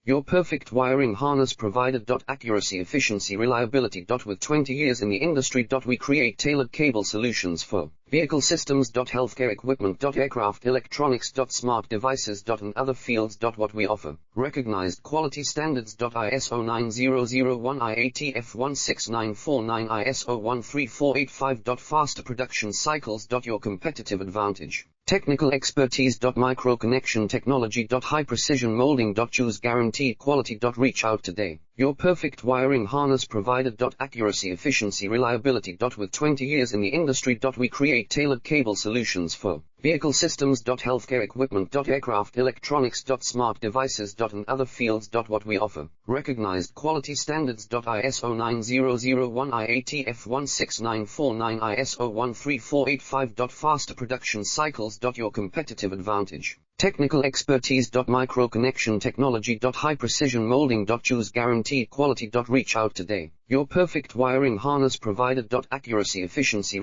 Your perfect wiring harness provider. Accuracy, efficiency, reliability. With 20 years in the industry. We create tailored cable solutions for vehicle systems. Healthcare equipment. Aircraft electronics. Smart devices. And other fields. What we offer: recognized quality standards. ISO 9001, IATF 16949, ISO 13485. Faster production cycles. Your competitive advantage: technical expertise. Micro connection technology. High precision molding. Choose guaranteed quality. Reach out today. Your perfect wiring harness provider. Accuracy, efficiency, reliability. With 20 years in the industry. We create tailored cable solutions for vehicle systems. Healthcare equipment. Aircraft electronics. Smart devices. And other fields. What we offer: recognized quality standards. ISO 9001, IATF 16949, ISO 13485. Faster production cycles. Your competitive advantage: technical expertise. Micro connection technology. High precision molding. Choose guaranteed quality. Reach out today. Your perfect wiring harness provider. Accuracy, efficiency,